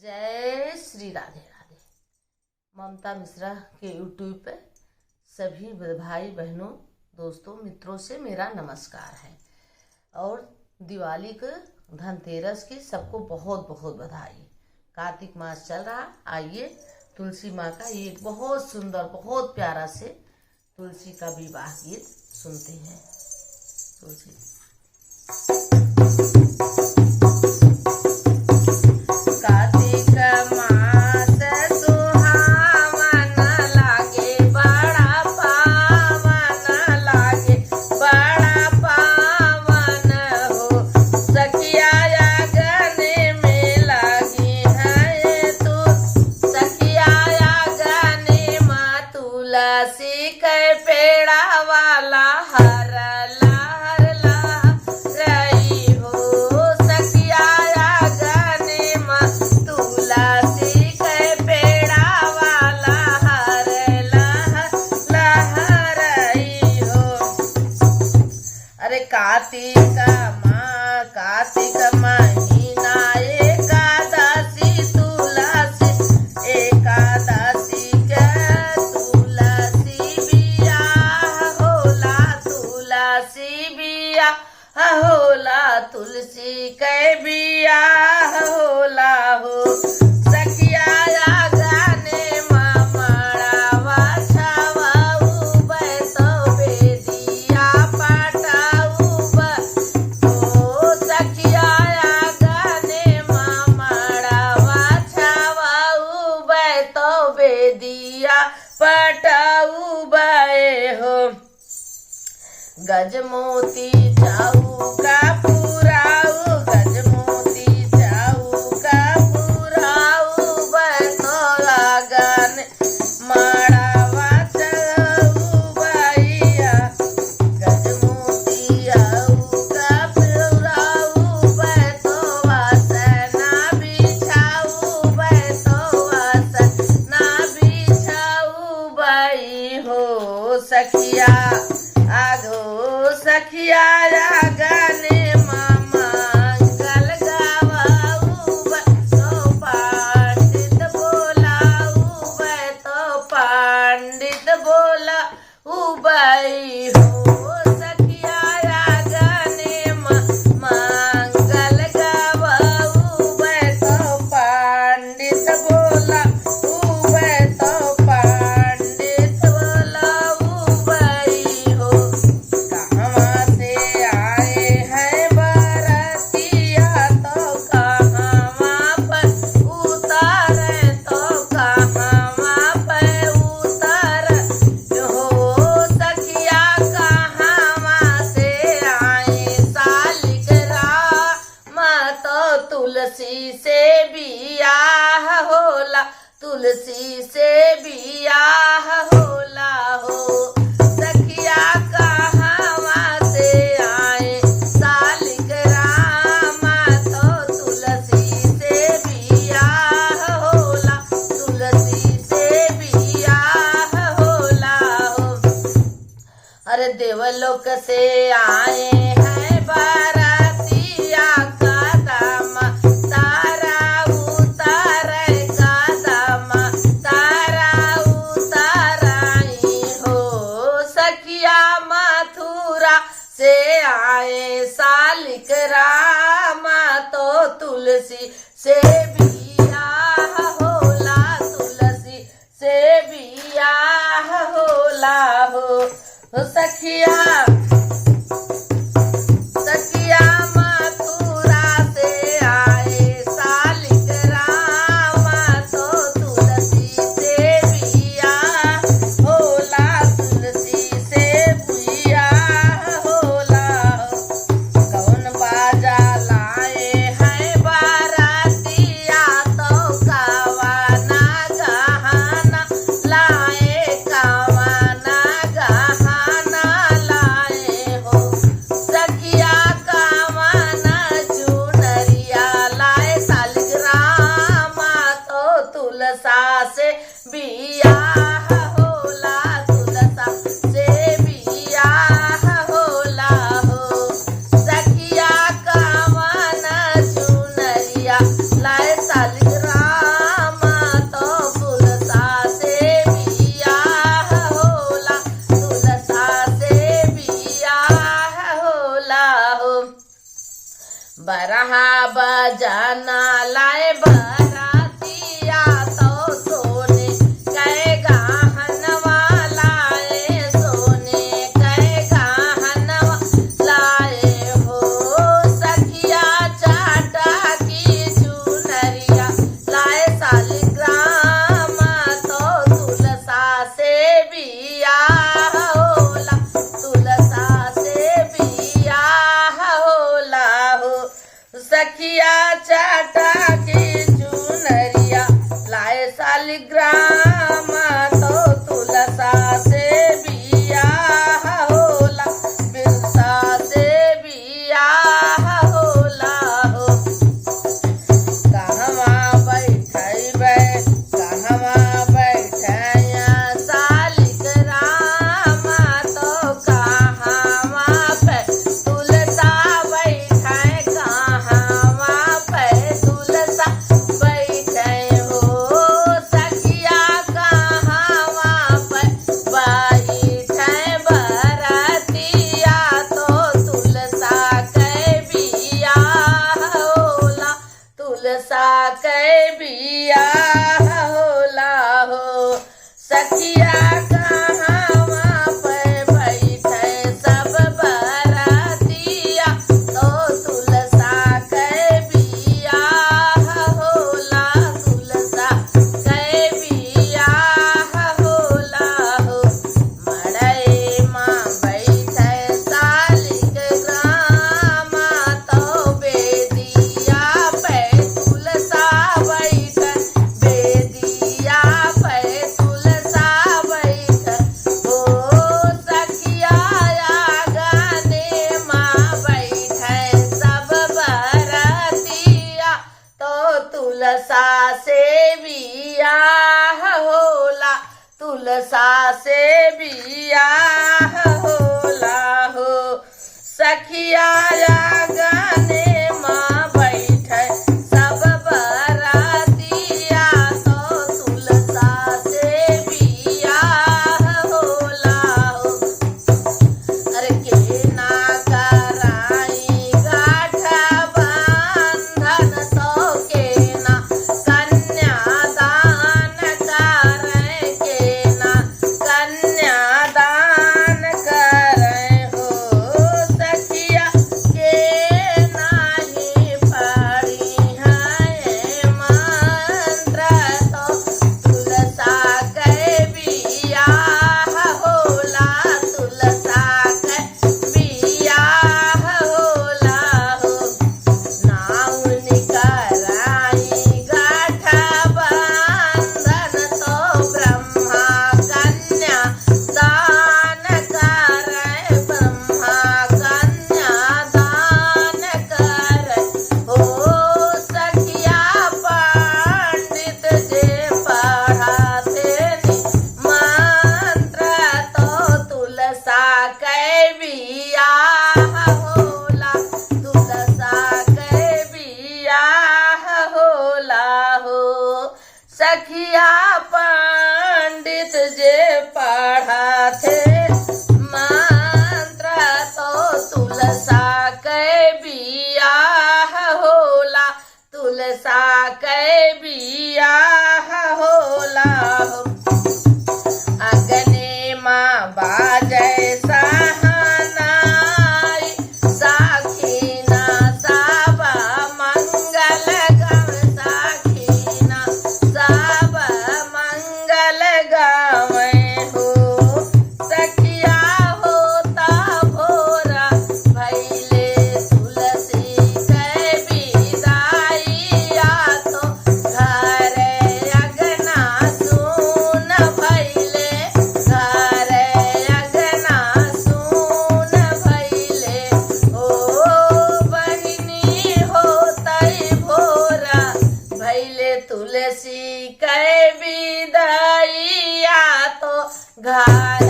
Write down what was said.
जय श्री राधे राधे। ममता मिश्रा के यूट्यूब पे सभी भाई बहनों दोस्तों मित्रों से मेरा नमस्कार है और दिवाली के धनतेरस की सबको बहुत बहुत बधाई। कार्तिक मास चल रहा, आइए तुलसी माँ का ये बहुत सुंदर बहुत प्यारा से तुलसी का विवाह गीत सुनते हैं। तुलसी तुलसी के पेड़ा वाला हर लहर लहरई हो सखिया गने माँ तुलसी के पेड़ा वाला हर लहर लहरई हो। अरे कार्तिक महीना एकादशी तुलसी एकादशी होला तुलसी के बियाह होला हो सखिया गाने मामड़ावा छावाऊ बैतो बेदिया पटाऊ हो सखिया गाने मामड़ावा छावाऊ बैतो बेदिया पटाऊ बे हो। गजमोती जाऊ का पुराऊ गजमोती जाऊ का पुराऊ बतौला गन मड़ावा चऊ भैया गजमोती जाऊ का पुराऊ बतौवा सना बिछाऊ बतौवा सना बिछाऊ भई हो सखिया आगो सखिया गाने मंगल गावाऊ तो पंडित बोलाऊ तो पंडित बोलाऊ बई हो सखिया गाने मंगल गावाऊ तो पंडित बोलाऊ तो पंडित बोलाऊ बई हो। तुलसी से बियाह होला तुलसी से बियाह होला हो सखिया कहाँ से आए सालिक रामा तो तुलसी से बियाह होला तुलसी से बियाह होला हो। अरे देवलोक से आए हैं बारातिया से आए सालिक रामा तो तुलसी से बियाह होला तुलसी से बियाह होला हो सखिया से बियाह होला तुलसा से बियाह होला हो सखिया कामन चुनरिया लाए सालिग्राम जाना लाए बरातिया तो सोने कै गहनवा लाए, सोने कै गहनवा लाए हो। सखिया चाटा की चुनरिया लाए शालिग्राम तो तुलसा से बियाह होला, तुलसा से बियाह होला हो। सखिया चाटा की चुनरिया लाए शालिग्राम तो तुलसा से बियाह होला, बिरसा से बियाह होला हो। कहवा बैठैबे कहवा बैठैया शालिग्राम तो कहवा पे तुलसा बैठै, कहवा पे तुलसा बैठै हो। सखिया कहवा पे बैठै बरतिया तो तुलसा कै बियाह होला, तुलसा कै बियाह होला हो। सखिया कहवा पे बैठै सब बरातिया तो तुलसा कै बियाह होला, तुलसा कै बियाह होला हो। मड़ई माँ बैठै शालिग्राम तो बेदिया पे तुलसा बैठै, बेदिया पे तुलसा बैठै हो। सखिया आंगने माँ बैठै सब बरातिया तो तुलसा से बियाह होला, तुलसा से बियाह होला हो। सखिया आंगने माँ बैठै सब बरातिया तो तुलसा से बियाह होला हो। अरे केना कराई गाठ बंधन तो केना कन्यादान करै, केना कन्यादान करै हो। सखिया केना ही पढ़ी है मंत्र तो तुलसा कै बियाह होला, तुलसा कै बियाह होला हो। नाम निकराई गाठ बंधन तो ब्रह्मा कन्या दान करै, ब्रह्मा कन्या दान करै हो। सखिया पंडित जे पढ़ाते मंत्र तो तुलसा कै बियाह होला, तुलसा कै बियाह होला हो। सखिया पंडित जे पढ़ाते मंत्र तो तुलसा कै बियाह होला, तुलसा कै बियाह होला हो। अगने माँ बाजै सहनाई साखीना सब मंगल गावे, साखीना सब मंगल गावे हो। सखिया होता भोरा भैले तुलसी कै बिदाइया तो घर अगना सुन भैले, घर अगना सुन भैले हो। बहिनी होतै भोरा भैले तुलसी कै बिदाइया तो घर